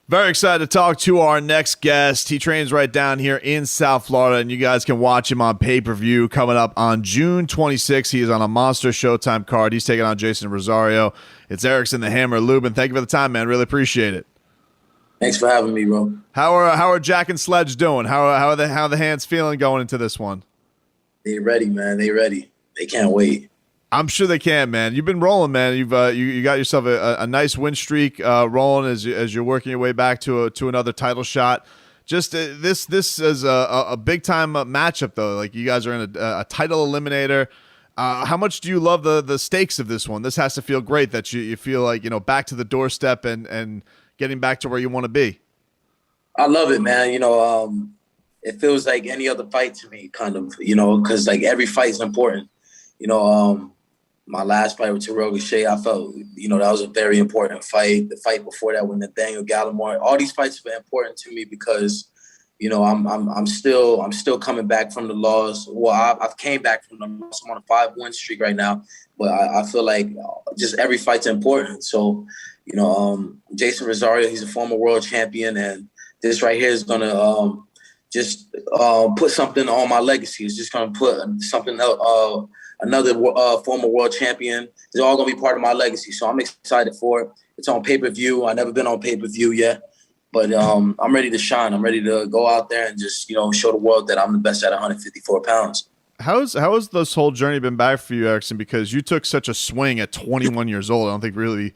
Very excited to talk to our next guest. He trains right down here in South Florida, and you guys can watch him on pay-per-view coming up on June 26th. He is on a Monster Showtime card. He's taking on Jeison Rosario. It's Erickson the Hammer Lubin. Thank you for the time, man. Really appreciate it. Thanks for having me, bro. How are Jack and Sledge doing? How are the hands feeling going into this one? They ready, man. They ready. They can't wait. I'm sure they can, man. You've been rolling, man. You've you got yourself a nice win streak rolling as you're working your way back to another title shot. Just this is a big time matchup though. Like you guys are in a title eliminator. How much do you love the stakes of this one? This has to feel great that you feel like back to the doorstep and getting back to where you want to be. I love it, man. It feels like any other fight to me, kind of. Because like every fight is important. My last fight with Terrell Gausha, I felt, that was a very important fight. The fight before that with Nathaniel Gallimore, all these fights were important to me because, I'm still coming back from the loss. Well, I've came back from the loss. I'm on a 5-win streak right now, but I feel like just every fight's important. So, Jeison Rosario, he's a former world champion, and this right here is gonna just put something on my legacy. It's just gonna put something else. Another former world champion. They're all going to be part of my legacy. So I'm excited for it. It's on pay-per-view. I've never been on pay-per-view yet. But I'm ready to shine. I'm ready to go out there and just, show the world that I'm the best at 154 pounds. How has this whole journey been back for you, Erickson? Because you took such a swing at 21 years old. I don't think really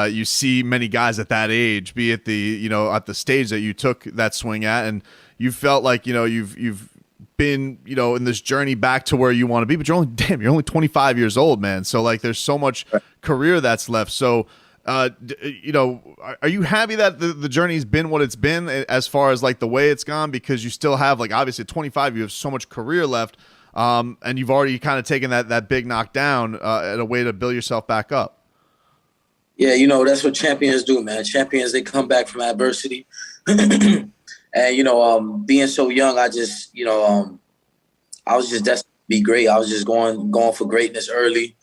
you see many guys at that age, be it the, at the stage that you took that swing at. And you felt like, you've been in this journey back to where you want to be, but you're only 25 years old, man. So like there's so much career that's left. So are you happy that the journey's been what it's been as far as like the way it's gone? Because you still have, like, obviously at 25 you have so much career left, and you've already kind of taken that big knockdown at a way to build yourself back up. Yeah, that's what champions do, man. Champions, they come back from adversity. And, being so young, I just, I was just destined to be great. I was just going for greatness early.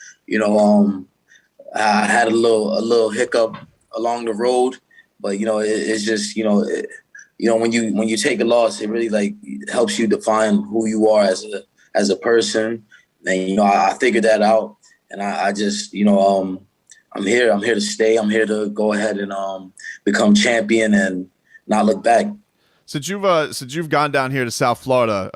I had a little hiccup along the road, but, it's just, when you take a loss, it really like helps you define who you are as a person. And, I figured that out, and I just, I'm here to stay. I'm here to go ahead and become champion and not look back. Since you've gone down here to South Florida,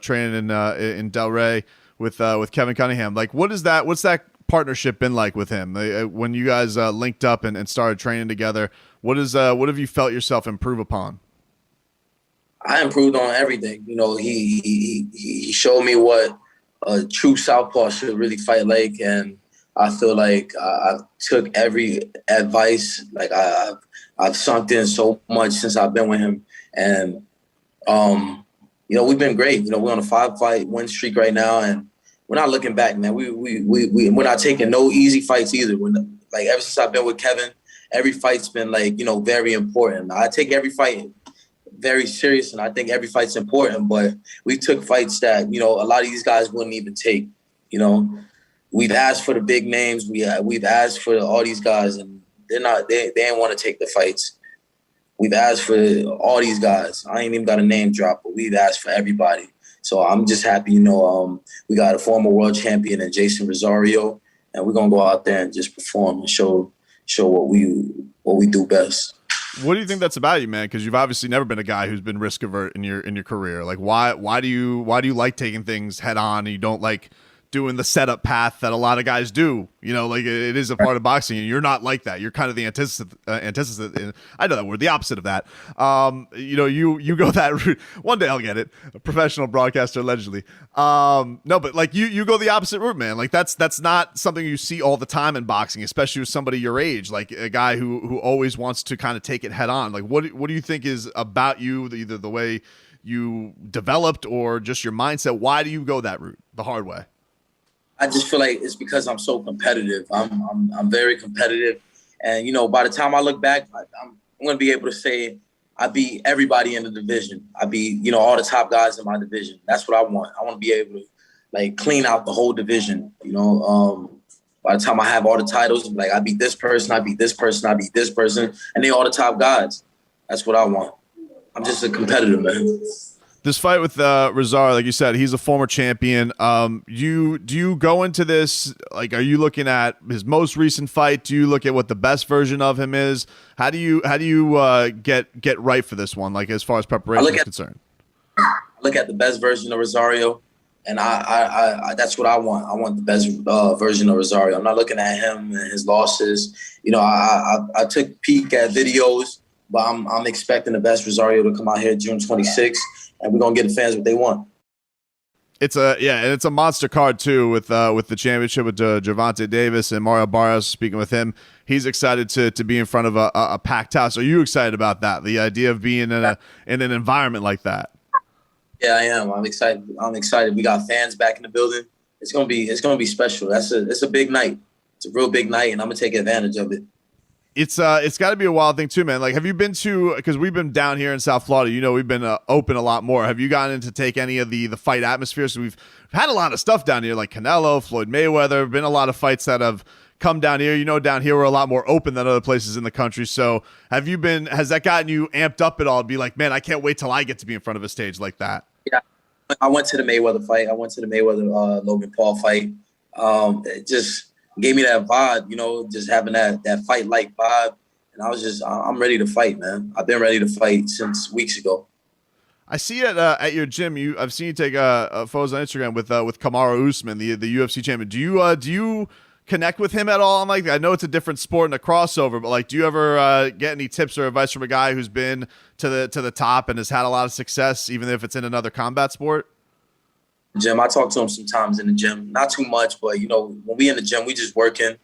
training in Delray with Kevin Cunningham, like what's that partnership been like with him? When you guys linked up and started training together, what have you felt yourself improve upon? I improved on everything. He showed me what a true southpaw should really fight like, and I feel like I took every advice. Like I've sunk in so much since I've been with him. And, we've been great. We're on a 5-fight win streak right now, and we're not looking back, man. We're not taking no easy fights either. Ever since I've been with Kevin, every fight's been very important. I take every fight very serious, and I think every fight's important, but we took fights that, a lot of these guys wouldn't even take. We've asked for the big names. We've asked for all these guys, and they didn't want to take the fights. We've asked for all these guys. I ain't even got a name drop, but we've asked for everybody. So I'm just happy, we got a former world champion in Jeison Rosario, and we're gonna go out there and just perform and show what we do best. What do you think that's about you, man? Because you've obviously never been a guy who's been risk avert in your career. Like, why do you like taking things head on and you don't like doing the setup path that a lot of guys do? It is a part of boxing, and you're not like that. You're kind of the antithesis. I know that word, the opposite of that. You go that route. One day I'll get it. A professional broadcaster, allegedly. No, but like you go the opposite route, man. Like that's not something you see all the time in boxing, especially with somebody your age, like a guy who always wants to kind of take it head on. Like what do you think is about you, either the way you developed or just your mindset? Why do you go that route, the hard way? I just feel like it's because I'm so competitive. I'm very competitive, and by the time I look back, I'm going to be able to say I beat everybody in the division. I beat all the top guys in my division. That's what I want. I want to be able to clean out the whole division. By the time I have all the titles, I beat this person, I beat this person, I beat this person, and they all the top guys. That's what I want. I'm just a competitor, man. This fight with Rosario, like you said, he's a former champion. Do you go into this like? Are you looking at his most recent fight? Do you look at what the best version of him is? How do you get right for this one? Like as far as preparation is concerned. I look at the best version of Rosario, and I that's what I want. I want the best version of Rosario. I'm not looking at him and his losses. You know, I took a peek at videos, but I'm expecting the best Rosario to come out here June 26th. And we're gonna get the fans what they want. It's a monster card too with the championship with Gervonta Davis and Mario Barrios. Speaking with him, he's excited to be in front of a packed house. Are you excited about that? The idea of being in an environment like that? Yeah, I am. I'm excited. We got fans back in the building. It's gonna be special. It's a big night. It's a real big night, and I'm gonna take advantage of it. It's got to be a wild thing too, man. Like, have you been to? Because we've been down here in South Florida. You know, we've been open a lot more. Have you gotten in to take any of the fight atmosphere? So we've had a lot of stuff down here, like Canelo, Floyd Mayweather. Been a lot of fights that have come down here. You know, down here we're a lot more open than other places in the country. So have you been? Has that gotten you amped up at all? To be like, man, I can't wait till I get to be in front of a stage like that. Yeah, I went to the Mayweather fight. I went to the Mayweather Logan Paul fight. It just gave me that vibe. You know, just having that fight like vibe. And I'm ready to fight, man. I've been ready to fight since weeks ago. I see it at your gym. I've seen you take photos on Instagram with Kamaru Usman, the UFC champion. Do you connect with him at all? I'm like, I know it's a different sport and a crossover, but like, do you ever get any tips or advice from a guy who's been to the top and has had a lot of success, even if it's in another combat sport? Gym, I talk to him sometimes in the gym, not too much, but you know, when we in the gym, we just working.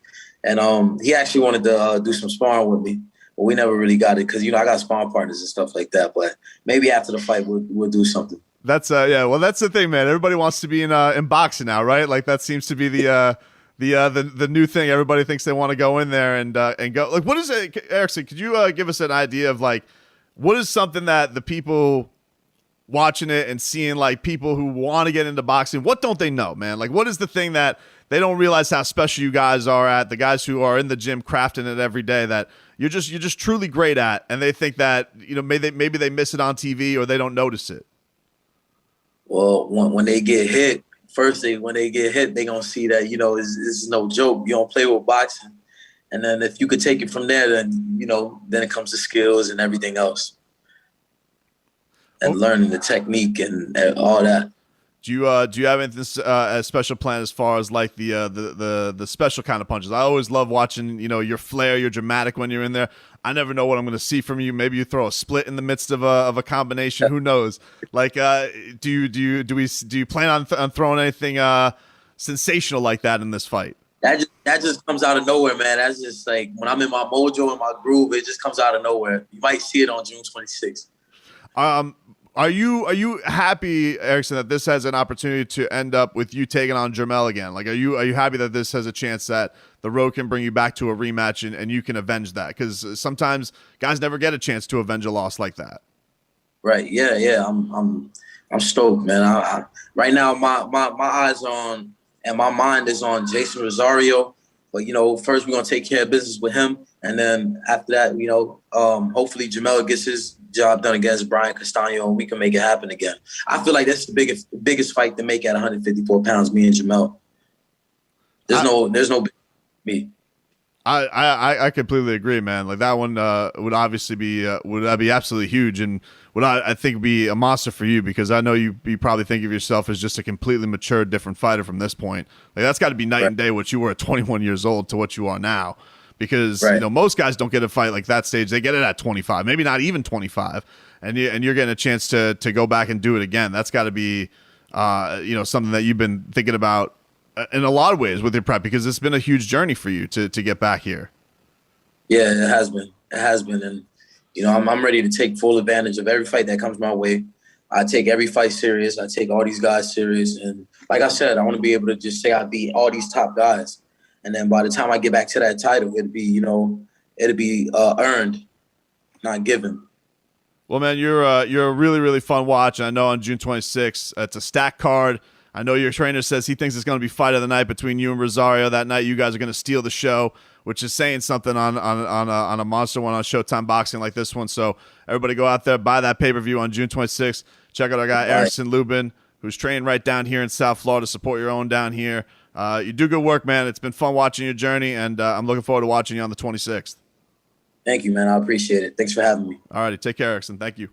And he actually wanted to do some sparring with me, but we never really got it because, you know, I got sparring partners and stuff like that. But maybe after the fight, we'll do something. That's yeah. Well, that's the thing, man. Everybody wants to be in boxing now, right? Like that seems to be the new thing. Everybody thinks they want to go in there and go. Like, what is it, Erickson? Could you give us an idea of like what is something that the people watching it and seeing like people who want to get into boxing, what don't they know, man? Like, what is the thing that they don't realize how special you guys are at, the guys who are in the gym crafting it every day, that you're just truly great at, and they think that, you know, maybe they miss it on TV or they don't notice it? Well, when they get hit, when they get hit, they gonna see that, you know, it's no joke. You don't play with boxing. And then if you could take it from there, then, you know, then it comes to skills and everything else. And learning the technique and all that. Do you have anything a special plan as far as like the special kind of punches? I always love watching, you know, your flair, your dramatic when you're in there. I never know what I'm going to see from you. Maybe you throw a split in the midst of a combination. Who knows? Like, do you plan on throwing anything sensational like that in this fight? That just comes out of nowhere, man. That's just like when I'm in my mojo and my groove, it just comes out of nowhere. You might see it on June 26th. Are you happy, Erickson, that this has an opportunity to end up with you taking on Jermell again? Like, are you happy that this has a chance that the road can bring you back to a rematch and you can avenge that? Because sometimes guys never get a chance to avenge a loss like that. Right. Yeah. I'm stoked, man. Right now, my eyes on and my mind is on Jeison Rosario. But, you know, first we're going to take care of business with him. And then after that, you know, hopefully Jermell gets his job done against Brian Castano and we can make it happen again. I feel like that's the biggest fight to make at 154 pounds, me and Jermell. There's no me. I completely agree, man. Like that one would obviously be absolutely huge, and would I think be a monster for you, because I know you probably think of yourself as just a completely mature, different fighter from this point. Like that's got to be night and day what you were at 21 years old to what you are now, because you know most guys don't get a fight like that stage. They get it at 25, maybe not even 25, and you're getting a chance to go back and do it again. That's got to be you know, something that you've been thinking about in a lot of ways with your prep, because it's been a huge journey for you to get back here. Yeah, it has been. And, you know, I'm ready to take full advantage of every fight that comes my way. I take every fight serious. I take all these guys serious. And like I said, I want to be able to just say I beat all these top guys. And then by the time I get back to that title, it'll be earned, not given. Well, man, you're a really, really fun watch. I know on June 26th, it's a stacked card. I know your trainer says he thinks it's going to be fight of the night between you and Rosario. That night, you guys are going to steal the show. which is saying something on a monster one on Showtime Boxing like this one. So everybody go out there, buy that pay-per-view on June 26th. Check out our guy Erickson Lubin, who's trained right down here in South Florida. Support your own down here. You do good work, man. It's been fun watching your journey, and I'm looking forward to watching you on the 26th. Thank you, man. I appreciate it. Thanks for having me. All righty. Take care, Erickson. Thank you.